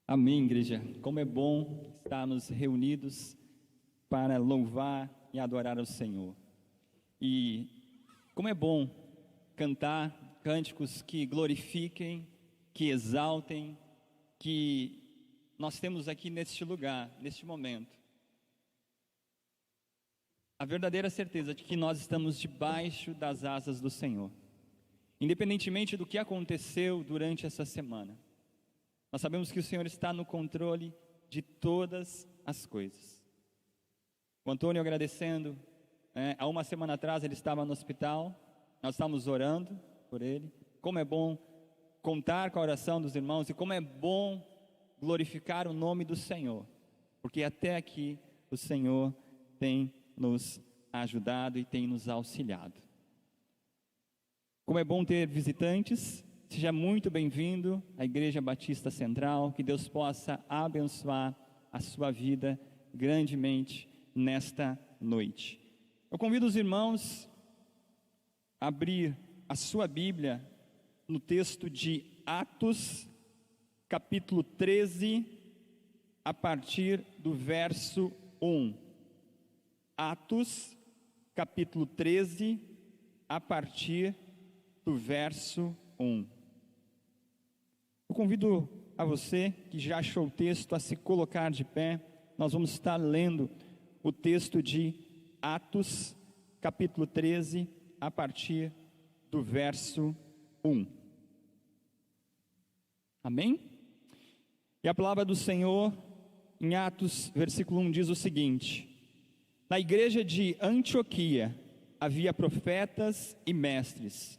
Amém, igreja. Como é bom estarmos reunidos para louvar e adorar ao Senhor. E como é bom cantar cânticos que glorifiquem, que exaltem, que nós temos aqui neste lugar, neste momento. A verdadeira certeza de que nós estamos debaixo das asas do Senhor. Independentemente do que aconteceu durante essa semana. Nós sabemos que o Senhor está no controle de todas as coisas. O Antônio agradecendo, há uma semana atrás ele estava no hospital, nós estávamos orando por ele. Como é bom contar com a oração dos irmãos e como é bom glorificar o nome do Senhor, porque até aqui o Senhor tem nos ajudado e tem nos auxiliado. Como é bom ter visitantes. Seja muito bem-vindo à Igreja Batista Central, que Deus possa abençoar a sua vida grandemente nesta noite. Eu convido os irmãos a abrir a sua Bíblia no texto de Atos, capítulo 13, a partir do verso 1. Atos, capítulo 13, a partir do verso 1. Eu convido a você que já achou o texto a se colocar de pé. Nós vamos estar lendo o texto de Atos, capítulo 13, a partir do verso 1. Amém? E a palavra do Senhor, em Atos, versículo 1, diz o seguinte: Na igreja de Antioquia havia profetas e mestres: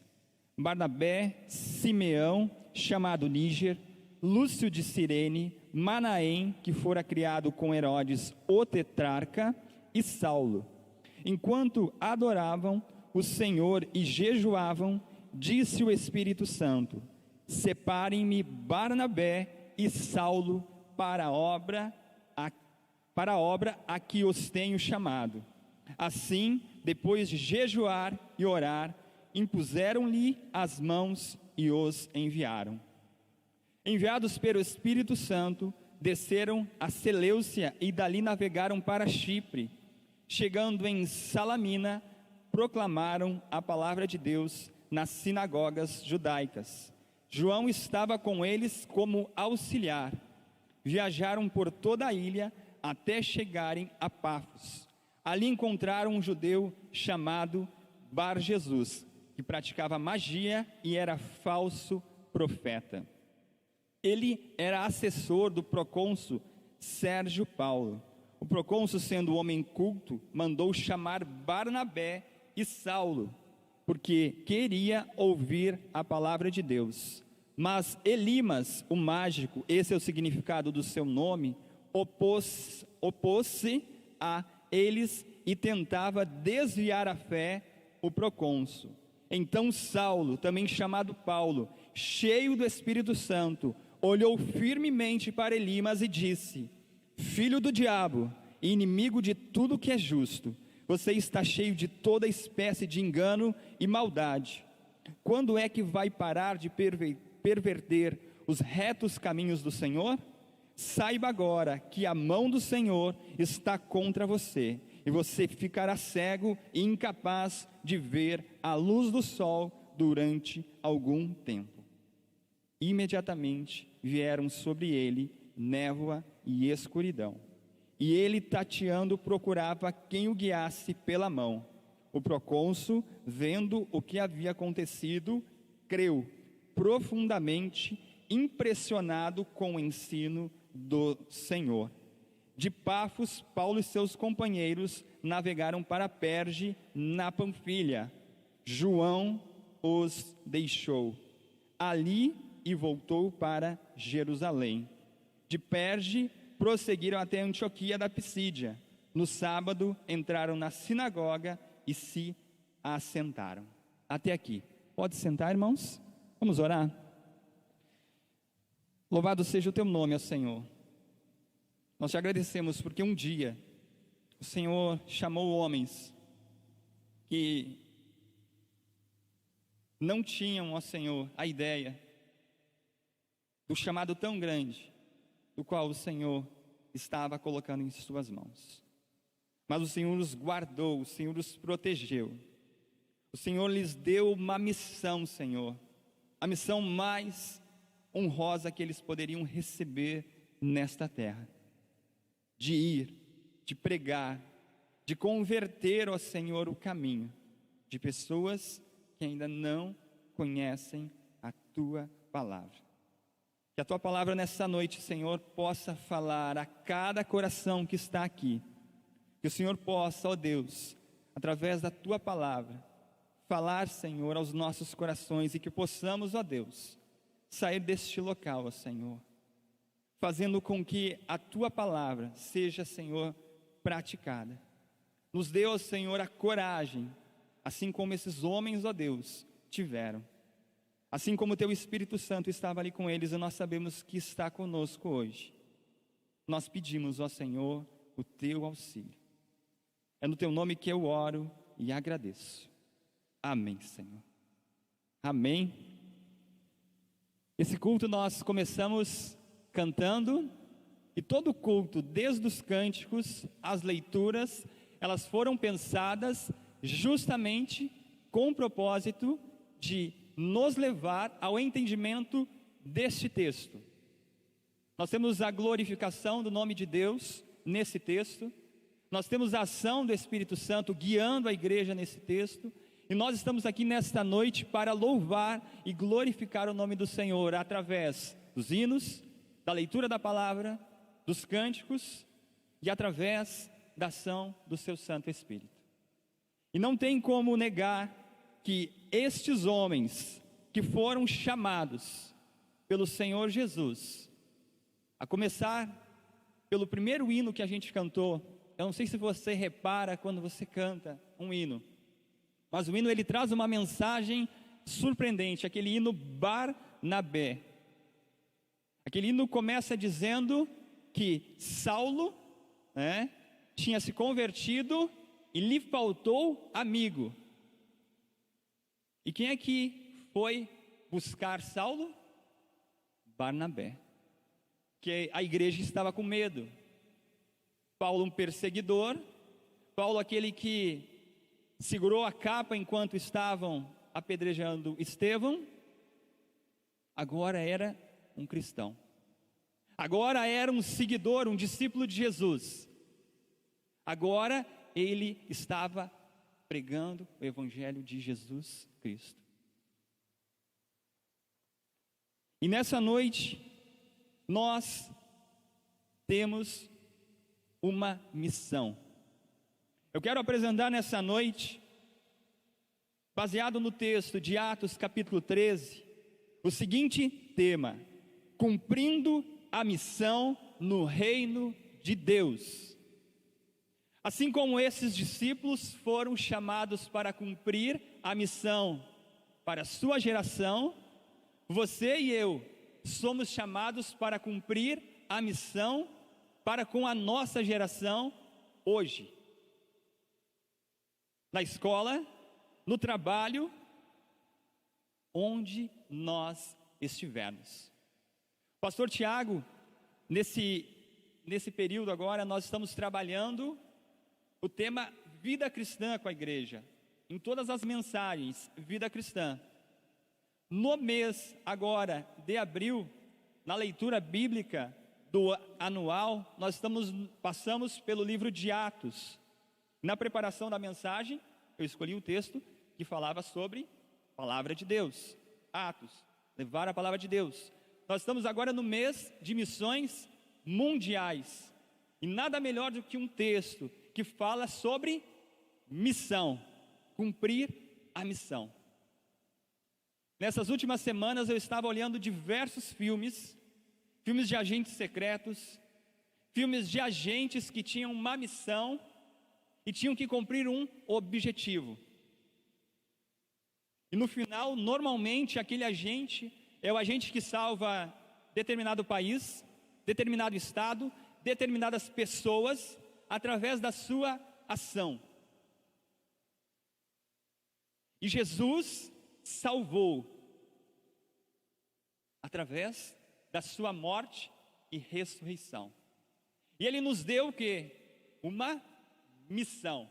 Barnabé, Simeão, chamado Níger, Lúcio de Cirene, Manaém, que fora criado com Herodes o tetrarca, e Saulo. Enquanto adoravam o Senhor e jejuavam, disse o Espírito Santo: Separem-me Barnabé e Saulo para a obra a que os tenho chamado. Assim, depois de jejuar e orar, impuseram-lhe as mãos e os enviaram. Enviados pelo Espírito Santo, desceram a Seleucia e dali navegaram para Chipre. Chegando em Salamina, proclamaram a palavra de Deus nas sinagogas judaicas. João estava com eles como auxiliar. Viajaram por toda a ilha até chegarem a Pafos. Ali encontraram um judeu chamado Bar-Jesus, que praticava magia e era falso profeta. Ele era assessor do procônsul Sérgio Paulo. O procônsul, sendo homem culto, mandou chamar Barnabé e Saulo, porque queria ouvir a palavra de Deus. Mas Elimas, o mágico, esse é o significado do seu nome, opôs-se a eles e tentava desviar a fé o procônsul. Então Saulo, também chamado Paulo, cheio do Espírito Santo, olhou firmemente para Elimas e disse: Filho do diabo, inimigo de tudo que é justo, você está cheio de toda espécie de engano e maldade. Quando é que vai parar de perverter os retos caminhos do Senhor? Saiba agora que a mão do Senhor está contra você, e você ficará cego e incapaz de ver a luz do sol durante algum tempo. Imediatamente vieram sobre ele névoa e escuridão, e ele, tateando, procurava quem o guiasse pela mão. O procônsul, vendo o que havia acontecido, creu, profundamente impressionado com o ensino do Senhor. De Pafos, Paulo e seus companheiros navegaram para Perge, na Panfilha. João os deixou ali e voltou para Jerusalém. De Perge, prosseguiram até Antioquia da Pisídia. No sábado, entraram na sinagoga e se assentaram. Até aqui. Pode sentar, irmãos? Vamos orar? Louvado seja o teu nome, ó Senhor. Nós te agradecemos porque um dia o Senhor chamou homens que não tinham, ó Senhor, a ideia do chamado tão grande do qual o Senhor estava colocando em suas mãos. Mas o Senhor os guardou, o Senhor os protegeu. O Senhor lhes deu uma missão, Senhor, a missão mais honrosa que eles poderiam receber nesta terra, de ir, de pregar, de converter, ó Senhor, o caminho de pessoas que ainda não conhecem a Tua palavra. Que a Tua palavra nessa noite, Senhor, possa falar a cada coração que está aqui. Que o Senhor possa, ó Deus, através da Tua palavra, falar, Senhor, aos nossos corações, e que possamos, ó Deus, sair deste local, ó Senhor, fazendo com que a Tua palavra seja, Senhor, praticada. Nos dê, ó Senhor, a coragem, assim como esses homens, ó Deus, tiveram. Assim como o Teu Espírito Santo estava ali com eles, e nós sabemos que está conosco hoje. Nós pedimos, ó Senhor, o Teu auxílio. É no Teu nome que eu oro e agradeço. Amém, Senhor. Amém. Esse culto nós começamos cantando, e todo culto, desde os cânticos, as leituras, elas foram pensadas justamente com o propósito de nos levar ao entendimento deste texto. Nós temos a glorificação do nome de Deus nesse texto, nós temos a ação do Espírito Santo guiando a igreja nesse texto, e nós estamos aqui nesta noite para louvar e glorificar o nome do Senhor através dos hinos, da leitura da palavra, dos cânticos e através da ação do Seu Santo Espírito. E não tem como negar que estes homens que foram chamados pelo Senhor Jesus, a começar pelo primeiro hino que a gente cantou, eu não sei se você repara quando você canta um hino, mas o hino ele traz uma mensagem surpreendente, aquele hino Barnabé. Aquele hino começa dizendo que Saulo, tinha se convertido e lhe faltou amigo. E quem é que foi buscar Saulo? Barnabé. Que a igreja estava com medo. Paulo, um perseguidor. Paulo, aquele que segurou a capa enquanto estavam apedrejando Estevão, agora era um cristão. Agora era um seguidor, um discípulo de Jesus. Agora ele estava pregando o evangelho de Jesus Cristo. E nessa noite, nós temos uma missão. Eu quero apresentar nessa noite, baseado no texto de Atos capítulo 13, o seguinte tema: cumprindo a missão no reino de Deus. Assim como esses discípulos foram chamados para cumprir a missão para a sua geração, você e eu somos chamados para cumprir a missão para com a nossa geração hoje. Na escola, no trabalho, onde nós estivermos. Pastor Tiago, nesse período agora, nós estamos trabalhando o tema vida cristã com a igreja, em todas as mensagens, vida cristã. No mês agora de abril, na leitura bíblica do anual, nós passamos pelo livro de Atos. Na preparação da mensagem, eu escolhi o texto que falava sobre a palavra de Deus. Atos, levar a palavra de Deus. Nós estamos agora no mês de missões mundiais. E nada melhor do que um texto que fala sobre missão, cumprir a missão. Nessas últimas semanas eu estava olhando diversos filmes de agentes secretos, filmes de agentes que tinham uma missão e tinham que cumprir um objetivo. E no final, normalmente, aquele agente é o agente que salva determinado país, determinado estado, determinadas pessoas, através da sua ação. E Jesus salvou, através da sua morte e ressurreição. E Ele nos deu o quê? Uma missão.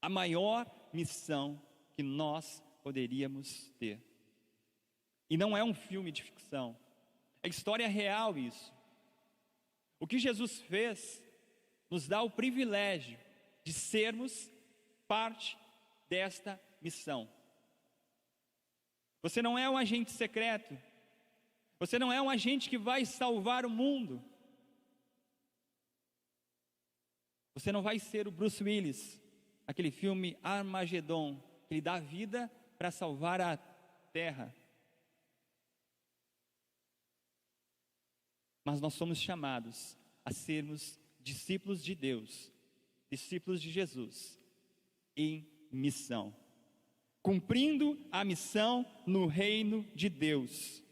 A maior missão que nós poderíamos ter. E não é um filme de ficção. É história real isso. O que Jesus fez nos dá o privilégio de sermos parte desta missão. Você não é um agente secreto. Você não é um agente que vai salvar o mundo. Você não vai ser o Bruce Willis, aquele filme Armagedon, que ele dá vida para salvar a terra. Mas nós somos chamados a sermos discípulos de Deus, discípulos de Jesus, em missão, cumprindo a missão no reino de Deus.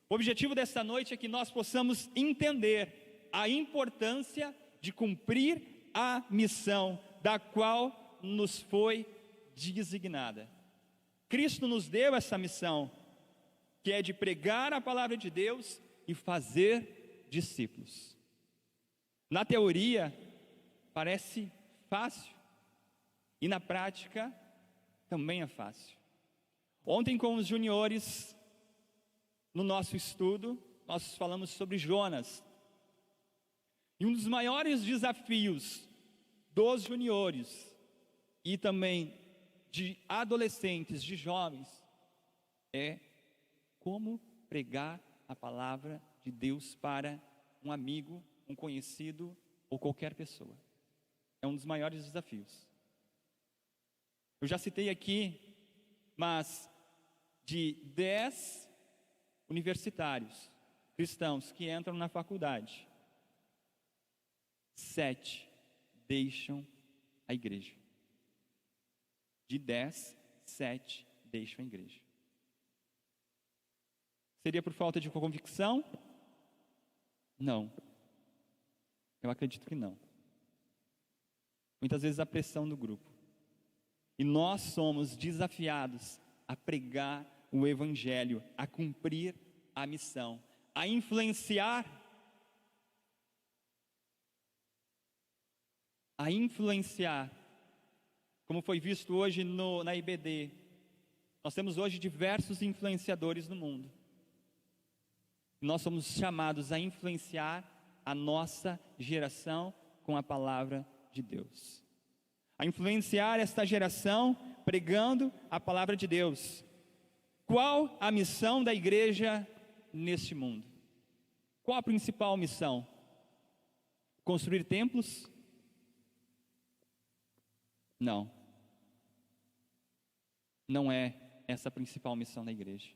O objetivo desta noite é que nós possamos entender a importância de cumprir a missão da qual nos foi designada. Cristo nos deu essa missão, que é de pregar a palavra de Deus e fazer discípulos. Na teoria, parece fácil, e na prática, também é fácil. Ontem, com os juniores, no nosso estudo, nós falamos sobre Jonas. E um dos maiores desafios dos juniores, e também de adolescentes, de jovens, é como pregar a palavra de Deus para um amigo, um conhecido ou qualquer pessoa. É um dos maiores desafios. Eu já citei aqui, mas de 10 universitários cristãos que entram na faculdade, 7 deixam a igreja. De 10, 7 deixam a igreja. Seria por falta de convicção? Não. Eu acredito que não. Muitas vezes a pressão do grupo. E nós somos desafiados a pregar o evangelho, a cumprir a missão, a influenciar, como foi visto hoje na IBD. Nós temos hoje diversos influenciadores no mundo. Nós somos chamados a influenciar a nossa geração com a palavra de Deus. A influenciar esta geração pregando a palavra de Deus. Qual a missão da igreja neste mundo? Qual a principal missão? Construir templos? Não. Não é essa a principal missão da igreja.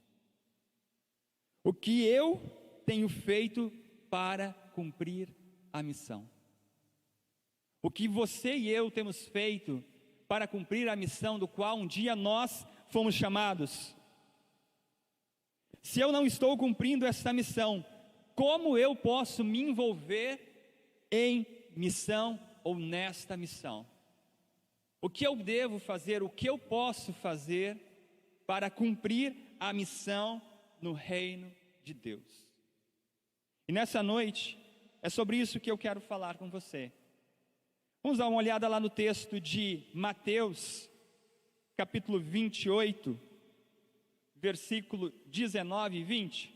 O que eu tenho feito para cumprir a missão? O que você e eu temos feito para cumprir a missão do qual um dia nós fomos chamados? Se eu não estou cumprindo essa missão, como eu posso me envolver em missão ou nesta missão? O que eu devo fazer, o que eu posso fazer para cumprir a missão no reino de Deus? E nessa noite, é sobre isso que eu quero falar com você. Vamos dar uma olhada lá no texto de Mateus, capítulo 28, versículo 19 e 20.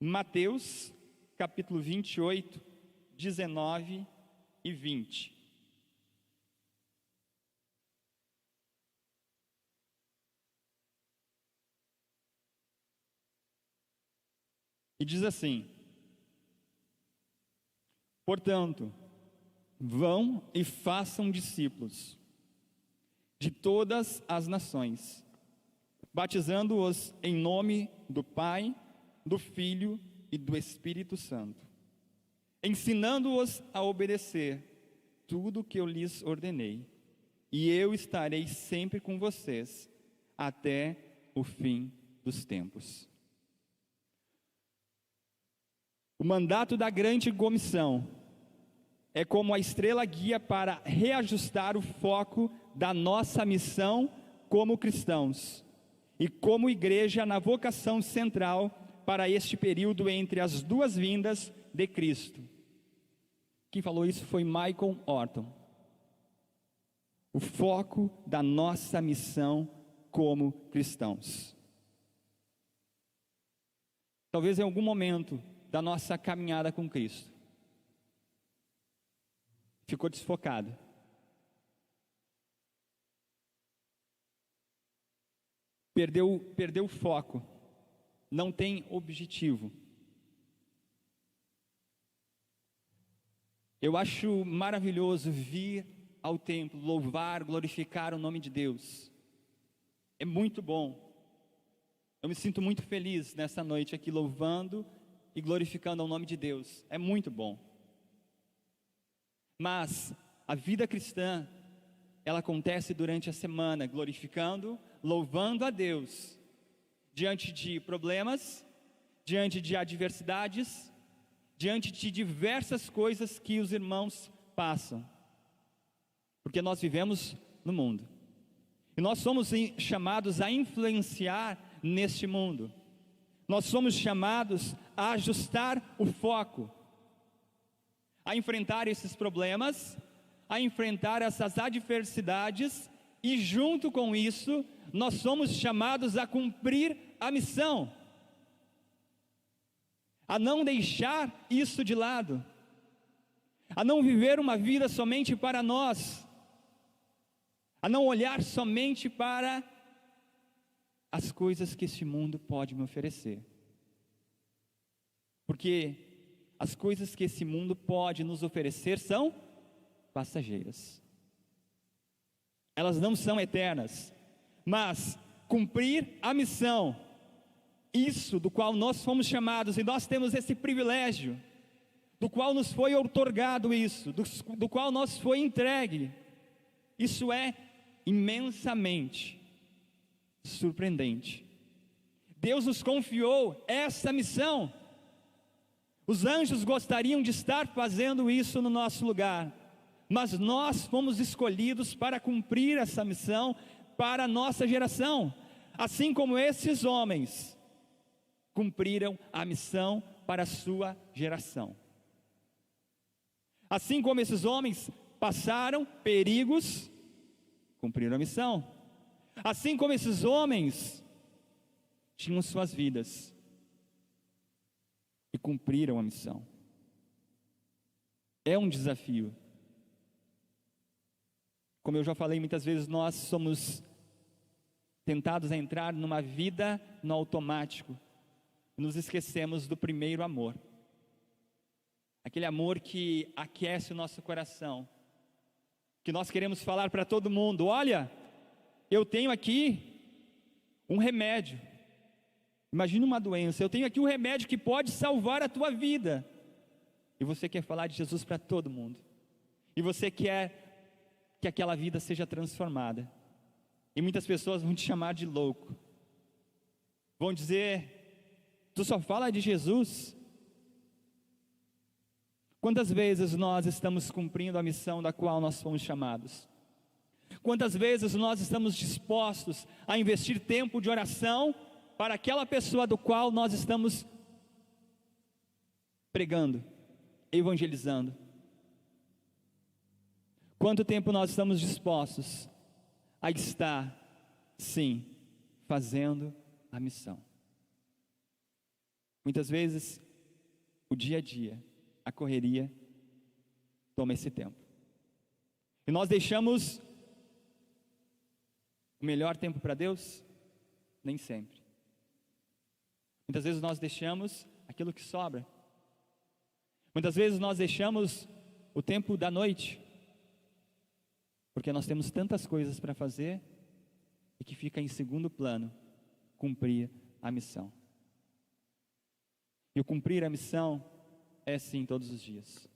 Mateus, capítulo 28, 19 e 20. E diz assim: portanto, vão e façam discípulos de todas as nações, batizando-os em nome do Pai, do Filho e do Espírito Santo, ensinando-os a obedecer tudo o que eu lhes ordenei, e eu estarei sempre com vocês até o fim dos tempos. O mandato da grande comissão é como a estrela guia para reajustar o foco da nossa missão como cristãos e como igreja na vocação central para este período entre as duas vindas de Cristo. Quem falou isso foi Michael Horton. O foco da nossa missão como cristãos. Talvez em algum momento da nossa caminhada com Cristo, ficou desfocado. Perdeu o foco. Não tem objetivo. Eu acho maravilhoso vir ao templo, louvar, glorificar o nome de Deus. É muito bom. Eu me sinto muito feliz nessa noite aqui, louvando e glorificando o nome de Deus. É muito bom. Mas a vida cristã, ela acontece durante a semana, glorificando, louvando a Deus, diante de problemas, diante de adversidades, diante de diversas coisas que os irmãos passam. Porque nós vivemos no mundo. E nós somos chamados a influenciar neste mundo. Nós somos chamados a ajustar o foco, a enfrentar esses problemas, a enfrentar essas adversidades, e junto com isso, nós somos chamados a cumprir a missão, a não deixar isso de lado, a não viver uma vida somente para nós, a não olhar somente para as coisas que esse mundo pode me oferecer, porque as coisas que esse mundo pode nos oferecer são passageiras, elas não são eternas, mas cumprir a missão, isso do qual nós fomos chamados, e nós temos esse privilégio, do qual nos foi outorgado isso, do qual nos foi entregue, isso é imensamente surpreendente. Deus nos confiou essa missão. Os anjos gostariam de estar fazendo isso no nosso lugar, mas nós fomos escolhidos para cumprir essa missão para a nossa geração, assim como esses homens cumpriram a missão para a sua geração. Assim como esses homens passaram perigos, cumpriram a missão. Assim como esses homens tinham suas vidas e cumpriram a missão. É um desafio. Como eu já falei muitas vezes, nós somos tentados a entrar numa vida no automático. Nos esquecemos do primeiro amor. Aquele amor que aquece o nosso coração. Que nós queremos falar para todo mundo: olha, eu tenho aqui um remédio. Imagina uma doença, eu tenho aqui um remédio que pode salvar a tua vida. E você quer falar de Jesus para todo mundo. E você quer que aquela vida seja transformada. E muitas pessoas vão te chamar de louco. Vão dizer: tu só fala de Jesus. Quantas vezes nós estamos cumprindo a missão da qual nós fomos chamados? Quantas vezes nós estamos dispostos a investir tempo de oração para aquela pessoa do qual nós estamos pregando, evangelizando? Quanto tempo nós estamos dispostos a estar, sim, fazendo a missão? Muitas vezes, o dia a dia, a correria, toma esse tempo. E nós deixamos o melhor tempo para Deus? Nem sempre. Muitas vezes nós deixamos aquilo que sobra. Muitas vezes nós deixamos o tempo da noite, porque nós temos tantas coisas para fazer, e que fica em segundo plano cumprir a missão. E o cumprir a missão é sim todos os dias.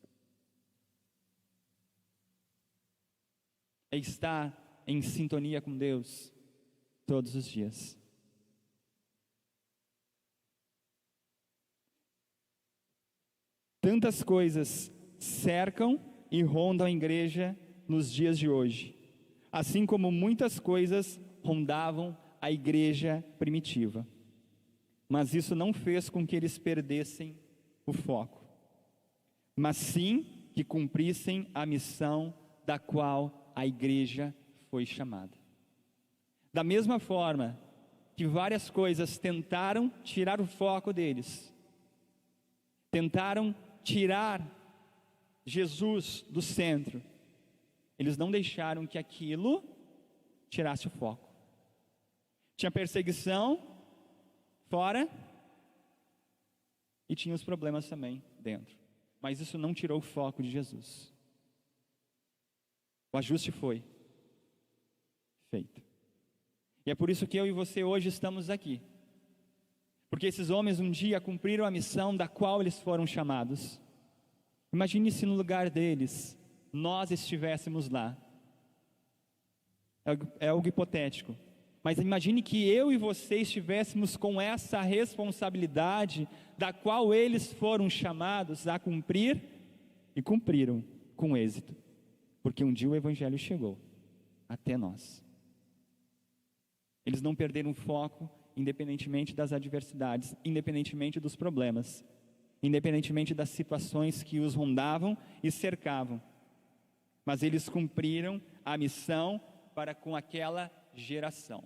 É estar em sintonia com Deus todos os dias. Tantas coisas cercam e rondam a igreja nos dias de hoje, assim como muitas coisas rondavam a igreja primitiva. Mas isso não fez com que eles perdessem o foco, mas sim que cumprissem a missão da qual a igreja foi chamada. Da mesma forma que várias coisas tentaram tirar o foco deles, tentaram tirar Jesus do centro, eles não deixaram que aquilo tirasse o foco. Tinha perseguição fora e tinha os problemas também dentro, mas isso não tirou o foco de Jesus. O ajuste foi feito. E é por isso que eu e você hoje estamos aqui, porque esses homens um dia cumpriram a missão da qual eles foram chamados. Imagine se no lugar deles nós estivéssemos lá. É algo hipotético, mas imagine que eu e você estivéssemos com essa responsabilidade da qual eles foram chamados a cumprir, e cumpriram com êxito, porque um dia o Evangelho chegou até nós. Eles não perderam o foco, independentemente das adversidades, independentemente dos problemas, independentemente das situações que os rondavam e cercavam, mas eles cumpriram a missão para com aquela geração.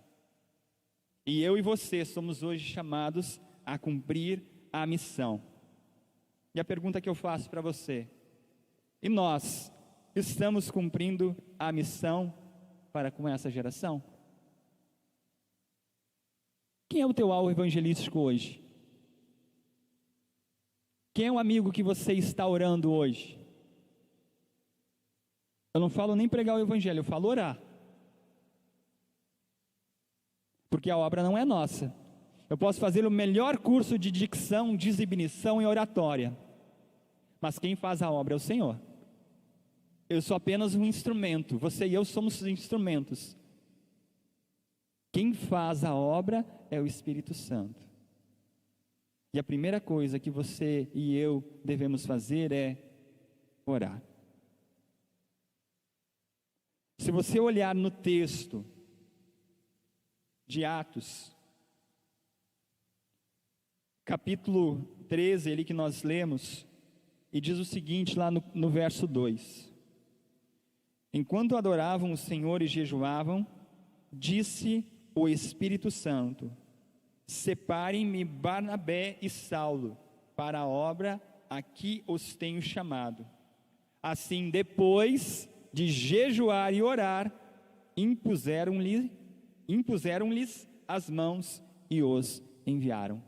E eu e você somos hoje chamados a cumprir a missão. E a pergunta que eu faço para você: e nós estamos cumprindo a missão para com essa geração? Quem é o teu alvo evangelístico hoje? Quem é o amigo que você está orando hoje? Eu não falo nem pregar o evangelho, eu falo orar. Porque a obra não é nossa. Eu posso fazer o melhor curso de dicção, de exibição e oratória, mas quem faz a obra é o Senhor. Eu sou apenas um instrumento, você e eu somos os instrumentos. Quem faz a obra é o Espírito Santo. E a primeira coisa que você e eu devemos fazer é orar. Se você olhar no texto de Atos, capítulo 13, ali que nós lemos, e diz o seguinte lá no verso 2: enquanto adoravam o Senhor e jejuavam, disse o Espírito Santo: separem-me Barnabé e Saulo para a obra a que os tenho chamado. Assim, depois de jejuar e orar, impuseram-lhes as mãos e os enviaram.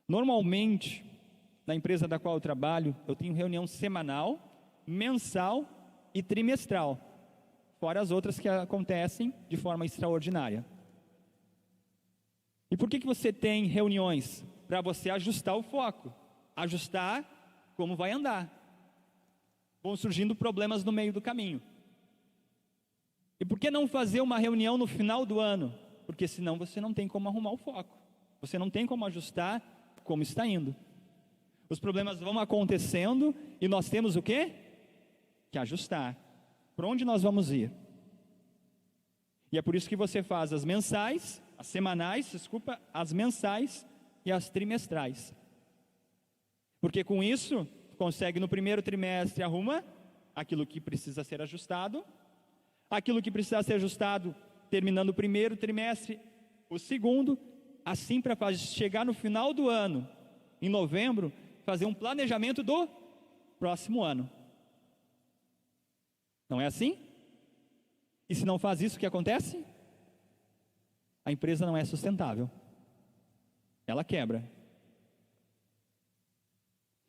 Normalmente, na empresa da qual eu trabalho, eu tenho reunião semanal, mensal e trimestral, fora as outras que acontecem de forma extraordinária. E por que você tem reuniões? Para você ajustar o foco, ajustar como vai andar. Vão surgindo problemas no meio do caminho. E por que não fazer uma reunião no final do ano? Porque senão você não tem como arrumar o foco, você não tem como ajustar como está indo. Os problemas vão acontecendo e nós temos o quê? Que ajustar. Para onde nós vamos ir? E é por isso que você faz as mensais, as mensais e as trimestrais. Porque com isso, consegue no primeiro trimestre arruma aquilo que precisa ser ajustado, aquilo que precisa ser ajustado terminando o primeiro trimestre, o segundo, assim para chegar no final do ano, em novembro, fazer um planejamento do próximo ano. Não é assim? E se não faz isso, o que acontece? A empresa não é sustentável, ela quebra.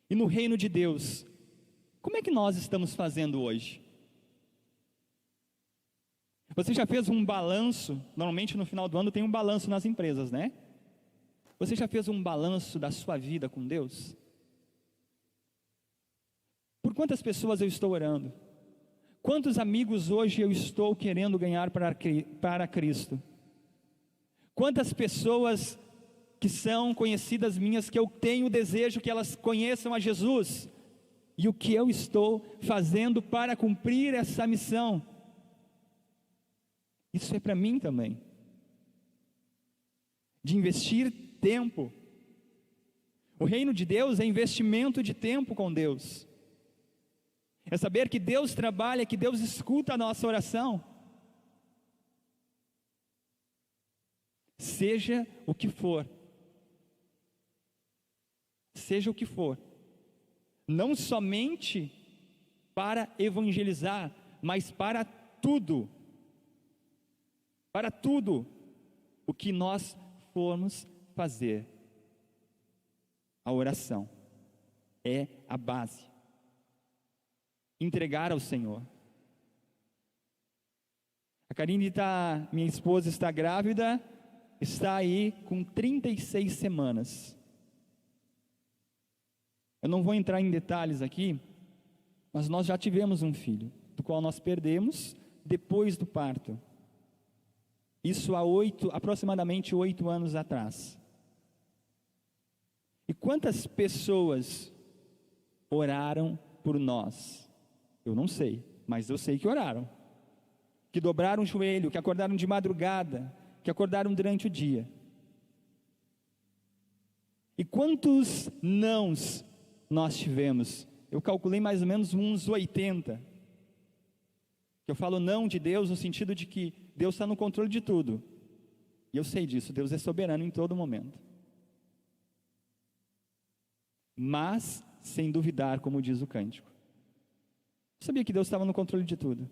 E no reino de Deus, como é que nós estamos fazendo hoje? Você já fez um balanço? Normalmente no final do ano tem um balanço nas empresas, né? Você já fez um balanço da sua vida com Deus? Por quantas pessoas eu estou orando? Quantos amigos hoje eu estou querendo ganhar para Cristo? Quantas pessoas que são conhecidas minhas, que eu tenho o desejo que elas conheçam a Jesus? E o que eu estou fazendo para cumprir essa missão? Isso é para mim também. de investir tempo. O reino de Deus é investimento de tempo com Deus. É saber que Deus trabalha, que Deus escuta a nossa oração. Seja o que for. Seja o que for. Não somente para evangelizar, mas para tudo. Para tudo o que nós formos fazer. A oração é a base. Entregar ao Senhor. A Karine minha esposa está grávida, está aí com 36 semanas. Eu não vou entrar em detalhes aqui, mas nós já tivemos um filho, do qual nós perdemos depois do parto. Isso há aproximadamente 8 anos atrás. E quantas pessoas oraram por nós? Eu não sei, mas eu sei que oraram. Que dobraram o joelho, que acordaram de madrugada, que acordaram durante o dia. E quantos nãos nós tivemos? Eu calculei mais ou menos uns 80. Eu falo não de Deus no sentido de que Deus está no controle de tudo. E eu sei disso, Deus é soberano em todo momento. Mas, sem duvidar, como diz o cântico. Eu sabia que Deus estava no controle de tudo.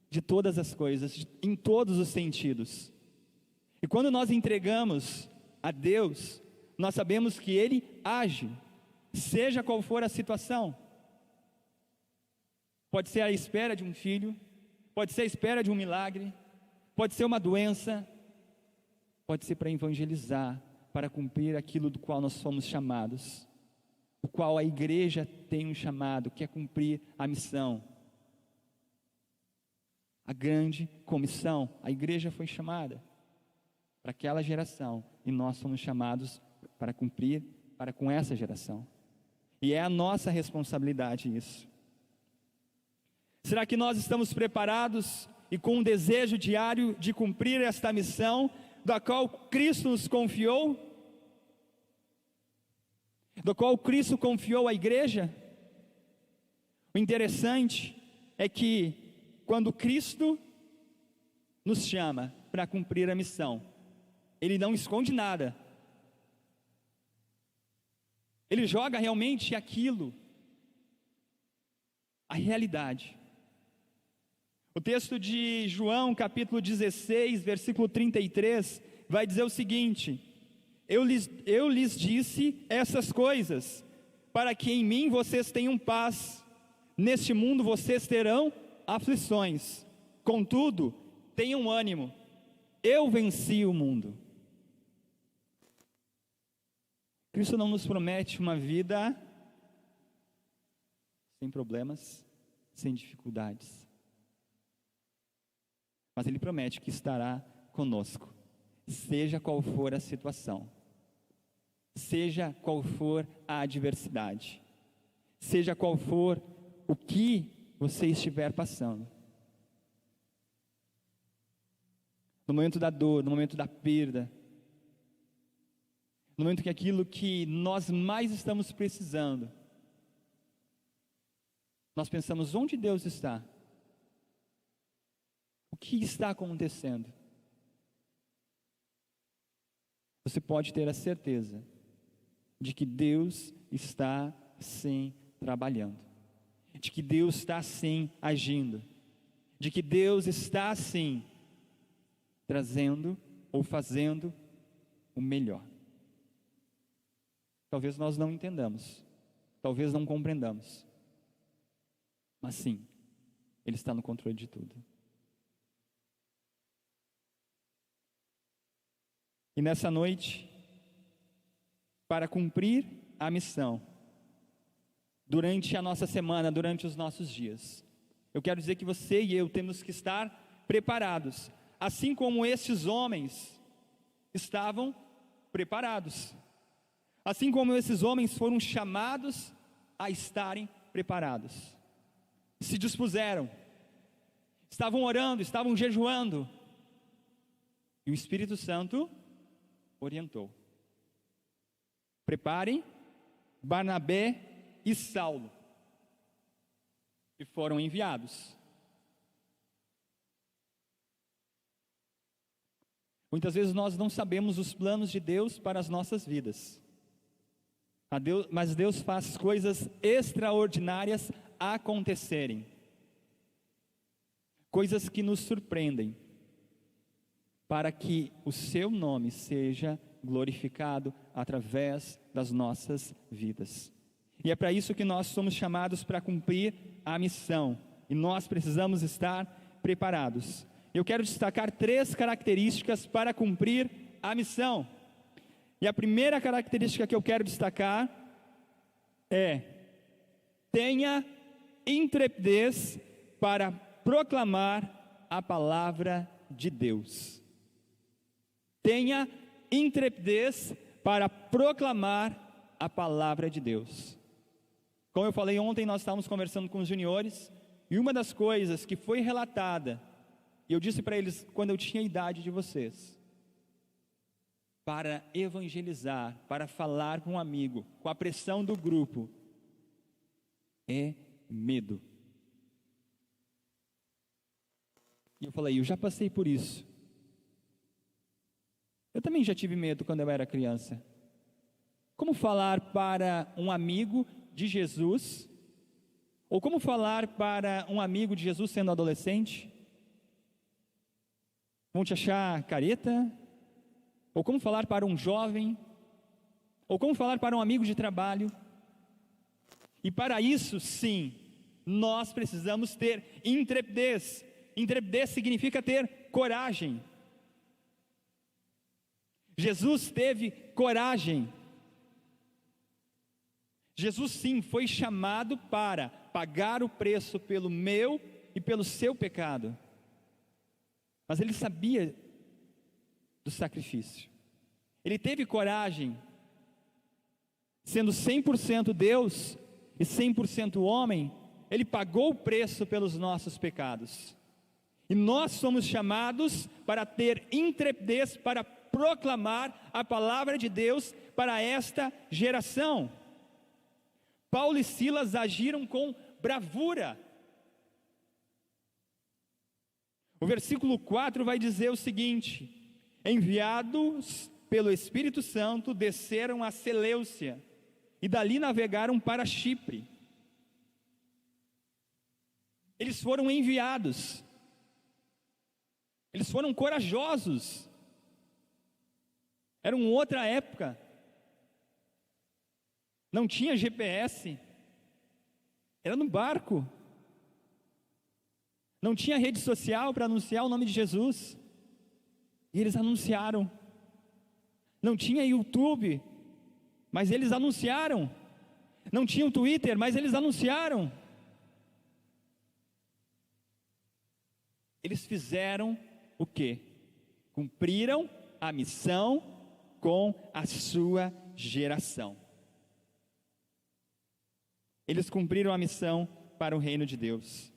De todas as coisas, em todos os sentidos. E quando nós entregamos a Deus, nós sabemos que Ele age, seja qual for a situação. Pode ser a espera de um filho, pode ser a espera de um milagre, pode ser uma doença, pode ser para evangelizar, para cumprir aquilo do qual nós fomos chamados, o qual a igreja tem um chamado, que é cumprir a missão. A grande comissão, a igreja foi chamada para aquela geração, e nós fomos chamados para cumprir para com essa geração. E é a nossa responsabilidade isso. Será que nós estamos preparados e com um desejo diário de cumprir esta missão, da qual Cristo nos confiou? Do qual Cristo confiou à igreja? O interessante é que quando Cristo nos chama para cumprir a missão, Ele não esconde nada. Ele joga realmente aquilo, a realidade. O texto de João, capítulo 16, versículo 33, vai dizer o seguinte: eu lhes disse essas coisas, para que em mim vocês tenham paz. Neste mundo vocês terão aflições. Contudo, tenham ânimo. Eu venci o mundo. Cristo não nos promete uma vida sem problemas, sem dificuldades. Mas Ele promete que estará conosco, seja qual for a situação, seja qual for a adversidade, seja qual for o que você estiver passando. No momento da dor, no momento da perda, no momento que aquilo que nós mais estamos precisando, nós pensamos: onde Deus está? O que está acontecendo? Você pode ter a certeza de que Deus está sim trabalhando, de que Deus está sim agindo, de que Deus está sim trazendo ou fazendo o melhor. Talvez nós não entendamos, talvez não compreendamos, mas sim, Ele está no controle de tudo. E nessa noite, para cumprir a missão, durante a nossa semana, durante os nossos dias, eu quero dizer que você e eu temos que estar preparados, assim como estes homens estavam preparados, assim como esses homens foram chamados a estarem preparados, se dispuseram, estavam orando, estavam jejuando, e o Espírito Santo orientou. Preparem Barnabé e Saulo, e foram enviados. Muitas vezes nós não sabemos os planos de Deus para as nossas vidas, mas Deus faz coisas extraordinárias acontecerem, coisas que nos surpreendem, para que o seu nome seja glorificado através das nossas vidas. E é para isso que nós somos chamados para cumprir a missão, e nós precisamos estar preparados. Eu quero destacar 3 características para cumprir a missão. E a primeira característica que eu quero destacar é: tenha intrepidez para proclamar a palavra de Deus. Tenha intrepidez para proclamar a palavra de Deus. Como eu falei ontem, nós estávamos conversando com os juniores, e uma das coisas que foi relatada, e eu disse para eles quando eu tinha a idade de vocês, para evangelizar, para falar com um amigo, com a pressão do grupo, é medo. E eu falei, eu já passei por isso. Eu também já tive medo quando eu era criança. Como falar para um amigo de Jesus, ou como falar para um amigo de Jesus sendo adolescente? Vão te achar careta? Ou como falar para um jovem? Ou como falar para um amigo de trabalho? E para isso, sim, nós precisamos ter intrepidez. Intrepidez significa ter coragem. Jesus teve coragem. Jesus, sim, foi chamado para pagar o preço pelo meu e pelo seu pecado. Mas ele sabia do sacrifício. Ele teve coragem, sendo 100% Deus e 100% homem, ele pagou o preço pelos nossos pecados. E nós somos chamados para ter intrepidez, para proclamar a palavra de Deus para esta geração. Paulo e Silas agiram com bravura. O versículo 4 vai dizer o seguinte: enviados pelo Espírito Santo, desceram a Seleucia, e dali navegaram para Chipre. Eles foram enviados, eles foram corajosos. Era uma outra época, não tinha GPS, era no barco, não tinha rede social para anunciar o nome de Jesus, e eles anunciaram. Não tinha YouTube, mas eles anunciaram. Não tinha o Twitter, mas eles anunciaram. Eles fizeram o quê? Cumpriram a missão com a sua geração. Eles cumpriram a missão para o reino de Deus.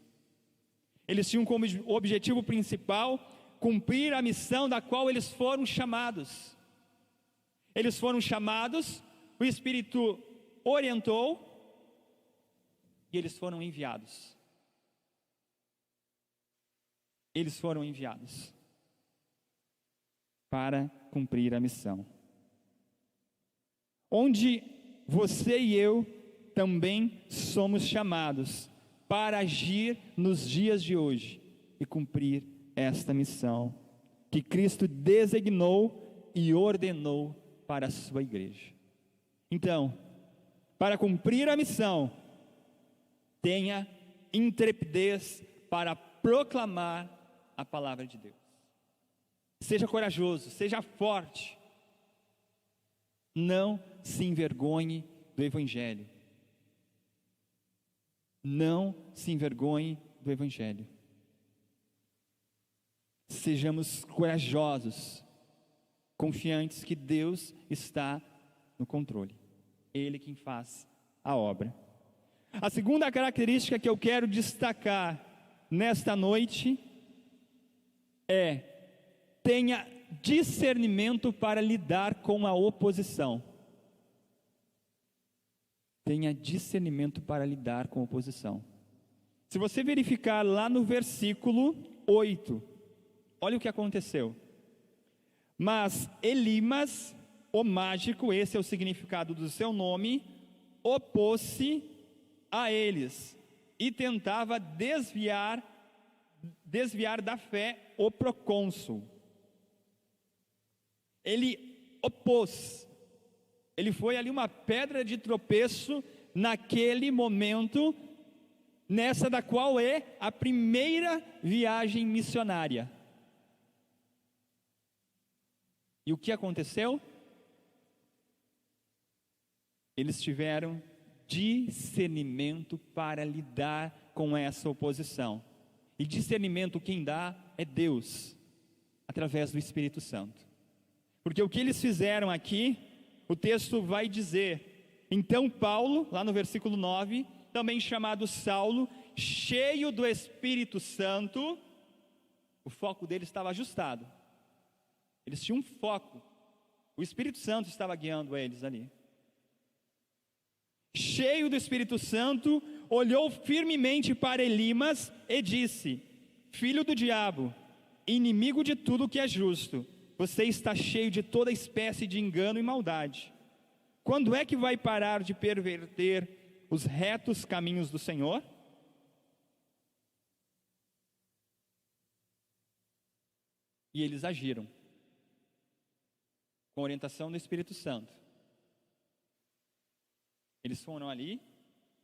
Eles tinham como objetivo principal cumprir a missão da qual eles foram chamados. Eles foram chamados, o Espírito orientou, e eles foram enviados. Eles foram enviados para cumprir a missão. Onde você e eu também somos chamados para agir nos dias de hoje e cumprir esta missão que Cristo designou e ordenou para a sua igreja. Então, para cumprir a missão, tenha intrepidez para proclamar a palavra de Deus. Seja corajoso, seja forte. Não se envergonhe do Evangelho. Não se envergonhe do Evangelho. Sejamos corajosos, confiantes que Deus está no controle. Ele quem faz a obra. A segunda característica que eu quero destacar nesta noite é: tenha discernimento para lidar com a oposição. Tenha discernimento para lidar com a oposição. Se você verificar lá no versículo 8, olha o que aconteceu. Mas Elimas, o mágico, esse é o significado do seu nome, opôs-se a eles e tentava desviar da fé o procônsul. Ele opôs, ele foi ali uma pedra de tropeço naquele momento, nessa da qual é a primeira viagem missionária. E o que aconteceu? Eles tiveram discernimento para lidar com essa oposição. E discernimento quem dá é Deus, através do Espírito Santo. Porque o que eles fizeram aqui, o texto vai dizer: então Paulo, lá no versículo 9, também chamado Saulo, cheio do Espírito Santo, o foco dele estava ajustado. Eles tinham um foco, o Espírito Santo estava guiando eles ali. Cheio do Espírito Santo, olhou firmemente para Elimas e disse: filho do diabo, inimigo de tudo que é justo, você está cheio de toda espécie de engano e maldade. Quando é que vai parar de perverter os retos caminhos do Senhor? E eles agiram com orientação do Espírito Santo. Eles foram ali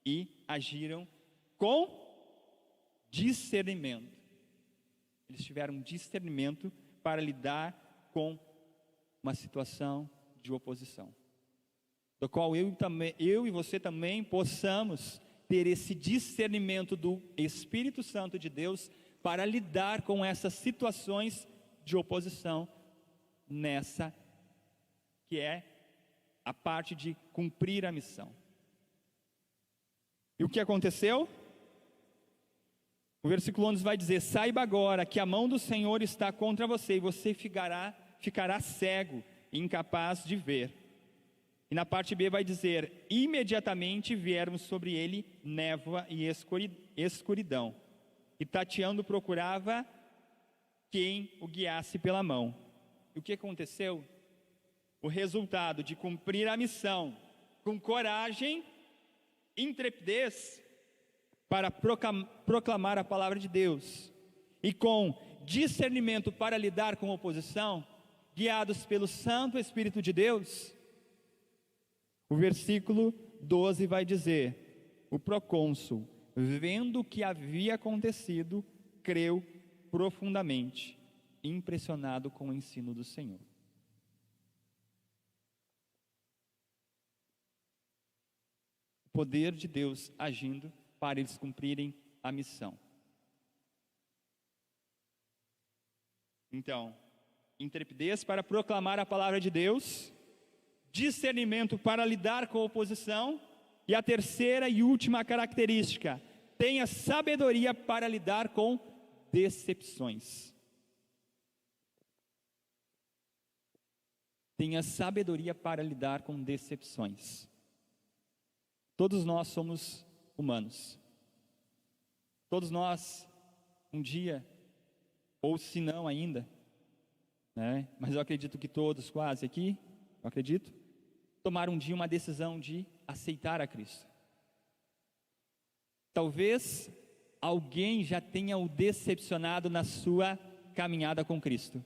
e agiram com discernimento. Eles tiveram discernimento para lidar com uma situação de oposição, do qual eu e você também possamos ter esse discernimento do Espírito Santo de Deus para lidar com essas situações de oposição, nessa que é a parte de cumprir a missão. E o que aconteceu? O versículo 11 vai dizer: saiba agora que a mão do Senhor está contra você, e você ficará cego e incapaz de ver. E na parte B vai dizer: imediatamente vieram sobre ele névoa e escuridão, e tateando procurava quem o guiasse pela mão. E o que aconteceu? O resultado de cumprir a missão com coragem, intrepidez, para proclamar a palavra de Deus, e com discernimento para lidar com a oposição, guiados pelo Santo Espírito de Deus. O versículo 12 vai dizer: o procônsul, vendo o que havia acontecido, creu profundamente, impressionado com o ensino do Senhor. O poder de Deus agindo para eles cumprirem a missão. Então, intrepidez para proclamar a palavra de Deus, discernimento para lidar com a oposição, e a terceira e última característica: tenha sabedoria para lidar com decepções. Tenha sabedoria para lidar com decepções. Todos nós somos humanos. Todos nós, um dia, ou se não ainda, né? Mas eu acredito que todos quase aqui, eu acredito, tomaram um dia uma decisão de aceitar a Cristo. Talvez alguém já tenha o decepcionado na sua caminhada com Cristo.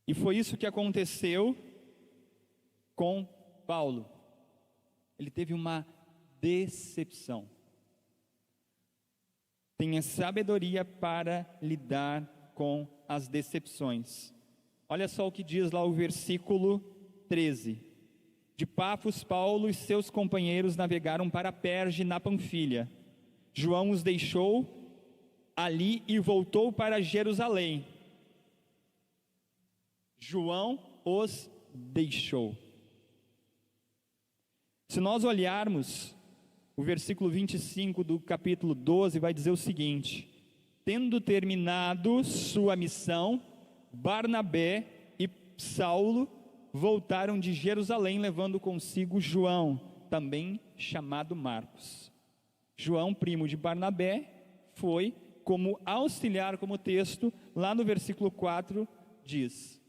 E foi isso que aconteceu com Paulo. Ele teve uma decepção. Tenha sabedoria para lidar com as decepções. Olha só o que diz lá o versículo 13. De Pafos, Paulo e seus companheiros navegaram para Perge, na Panfilha. João os deixou ali e voltou para Jerusalém. João os deixou. Se nós olharmos o versículo 25 do capítulo 12, vai dizer o seguinte: Tendo terminado sua missão, Barnabé e Saulo voltaram de Jerusalém, levando consigo João, também chamado Marcos. João, primo de Barnabé, foi como auxiliar, como o texto lá no versículo 4 diz.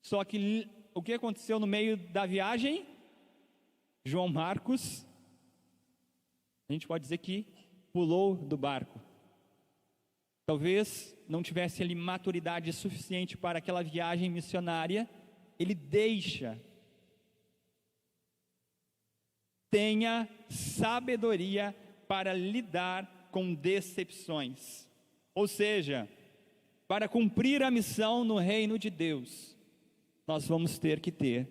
Só que o que aconteceu no meio da viagem? João Marcos, a gente pode dizer que pulou do barco. Talvez não tivesse ali maturidade suficiente para aquela viagem missionária. Ele deixa. Tenha sabedoria para lidar com decepções. Ou seja, para cumprir a missão no reino de Deus, nós vamos ter que ter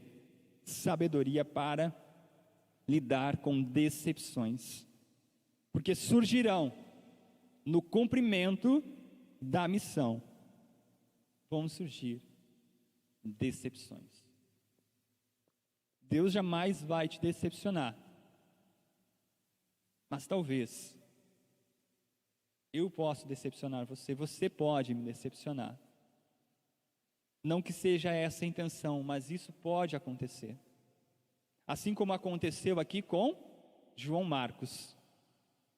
sabedoria para lidar com decepções. Porque surgirão no cumprimento da missão, vão surgir decepções. Deus jamais vai te decepcionar, mas talvez eu possa decepcionar você, você pode me decepcionar. Não que seja essa a intenção, mas isso pode acontecer. Assim como aconteceu aqui com João Marcos.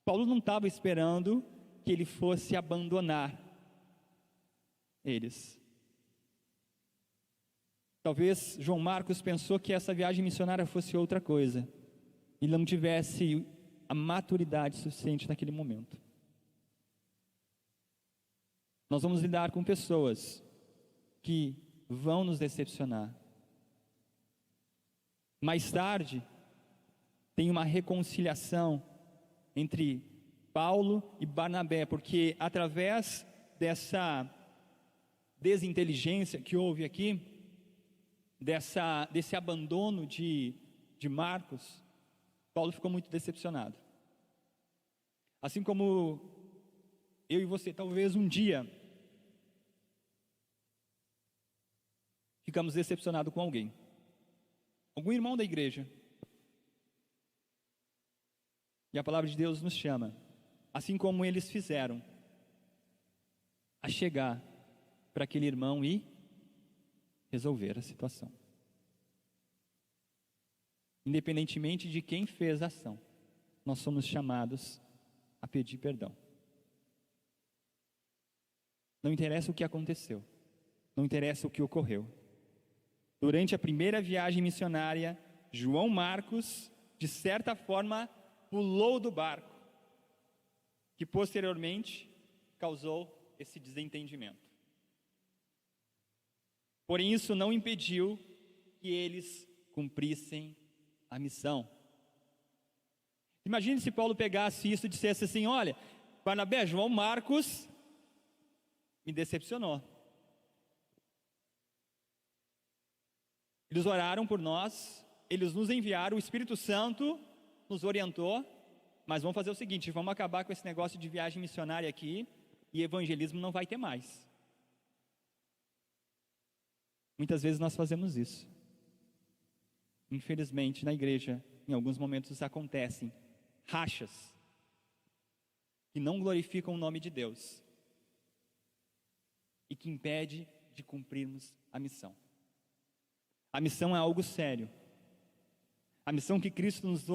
Paulo não estava esperando que ele fosse abandonar eles. Talvez João Marcos pensou que essa viagem missionária fosse outra coisa. Ele não tivesse a maturidade suficiente naquele momento. Nós vamos lidar com pessoas que vão nos decepcionar. Mais tarde, tem uma reconciliação entre Paulo e Barnabé, porque através dessa desinteligência que houve aqui, desse abandono de Marcos, Paulo ficou muito decepcionado. Assim como eu e você, talvez um dia, ficamos decepcionados com alguém. Algum irmão da igreja. E a palavra de Deus nos chama, assim como eles fizeram, a chegar para aquele irmão e resolver a situação. Independentemente de quem fez a ação, nós somos chamados a pedir perdão. Não interessa o que aconteceu, não interessa o que ocorreu. Durante a primeira viagem missionária, João Marcos, de certa forma, pulou do barco, que posteriormente causou esse desentendimento. Porém, isso não impediu que eles cumprissem a missão. Imagine se Paulo pegasse isso e dissesse assim: olha, Barnabé, João Marcos me decepcionou. Eles oraram por nós, eles nos enviaram, o Espírito Santo nos orientou, mas vamos fazer o seguinte, vamos acabar com esse negócio de viagem missionária aqui, e evangelismo não vai ter mais. Muitas vezes nós fazemos isso. Infelizmente, na igreja, em alguns momentos acontecem rachas que não glorificam o nome de Deus e que impede de cumprirmos a missão. A missão é algo sério. A missão que Cristo nos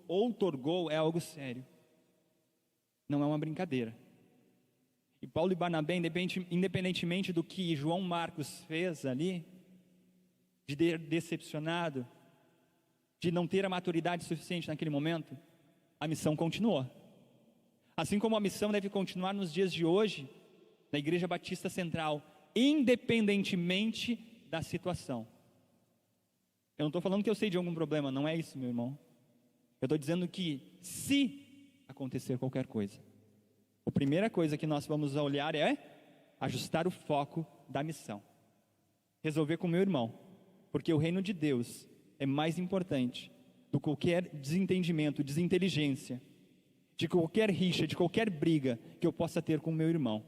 outorgou é algo sério. Não é uma brincadeira. E Paulo e Barnabé, independentemente do que João Marcos fez ali, de ter decepcionado, de não ter a maturidade suficiente naquele momento, a missão continuou. Assim como a missão deve continuar nos dias de hoje, na Igreja Batista Central, independentemente da situação. Eu não estou falando que eu sei de algum problema, não é isso, meu irmão. Eu estou dizendo que se acontecer qualquer coisa, a primeira coisa que nós vamos olhar é ajustar o foco da missão. Resolver com o meu irmão, porque o reino de Deus é mais importante do que qualquer desentendimento, desinteligência, de qualquer rixa, de qualquer briga que eu possa ter com o meu irmão.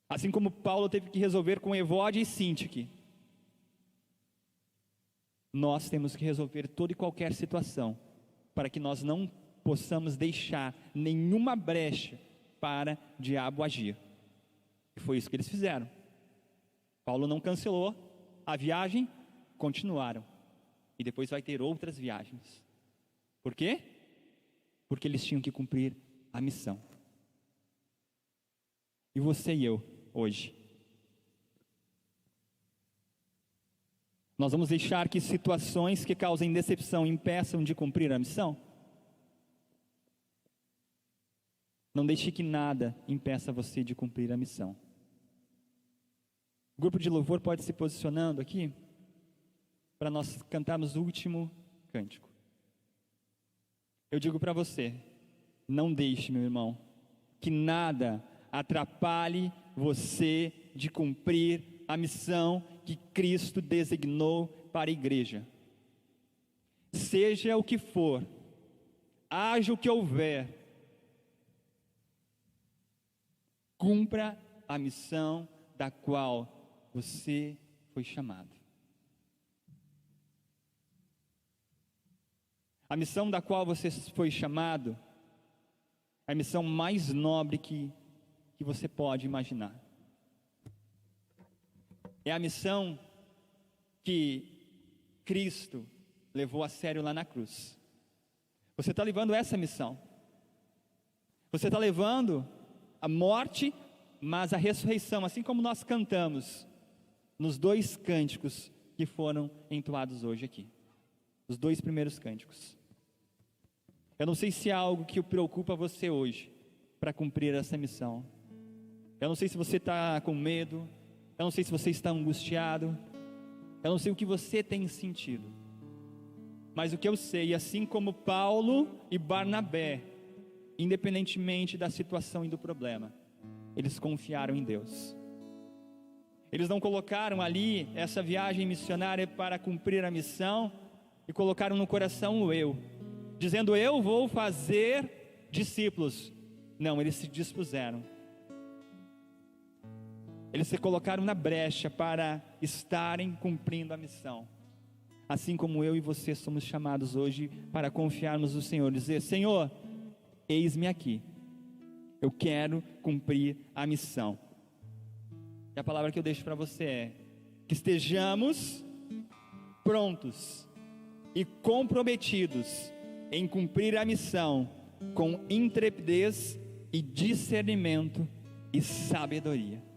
Assim como Paulo teve que resolver com Evódia e Sintique, nós temos que resolver toda e qualquer situação, para que nós não possamos deixar nenhuma brecha para o diabo agir. E foi isso que eles fizeram. Paulo não cancelou a viagem, continuaram. E depois vai ter outras viagens. Por quê? Porque eles tinham que cumprir a missão. E você e eu, hoje? Nós vamos deixar que situações que causem decepção impeçam de cumprir a missão? Não deixe que nada impeça você de cumprir a missão. O grupo de louvor pode se posicionando aqui, para nós cantarmos o último cântico. Eu digo para você, não deixe, meu irmão, que nada atrapalhe você de cumprir a missão que Cristo designou para a igreja. Seja o que for, haja o que houver, cumpra a missão da qual você foi chamado. A missão da qual você foi chamado é a missão mais nobre que você pode imaginar. É a missão que Cristo levou a sério lá na cruz. Você está levando essa missão. Você está levando a morte, mas a ressurreição, assim como nós cantamos nos 2 cânticos que foram entoados hoje aqui. Os 2 primeiros cânticos. Eu não sei se é algo que preocupa você hoje, para cumprir essa missão. Eu não sei se você está com medo, eu não sei se você está angustiado, eu não sei o que você tem sentido. Mas o que eu sei, assim como Paulo e Barnabé, independentemente da situação e do problema, eles confiaram em Deus. Eles não colocaram ali essa viagem missionária para cumprir a missão e colocaram no coração o eu, dizendo eu vou fazer discípulos. Não, eles se dispuseram. Eles se colocaram na brecha para estarem cumprindo a missão. Assim como eu e você somos chamados hoje para confiarmos no Senhor, dizer: Senhor, eis-me aqui, eu quero cumprir a missão. E a palavra que eu deixo para você é: que estejamos prontos e comprometidos em cumprir a missão com intrepidez e discernimento e sabedoria.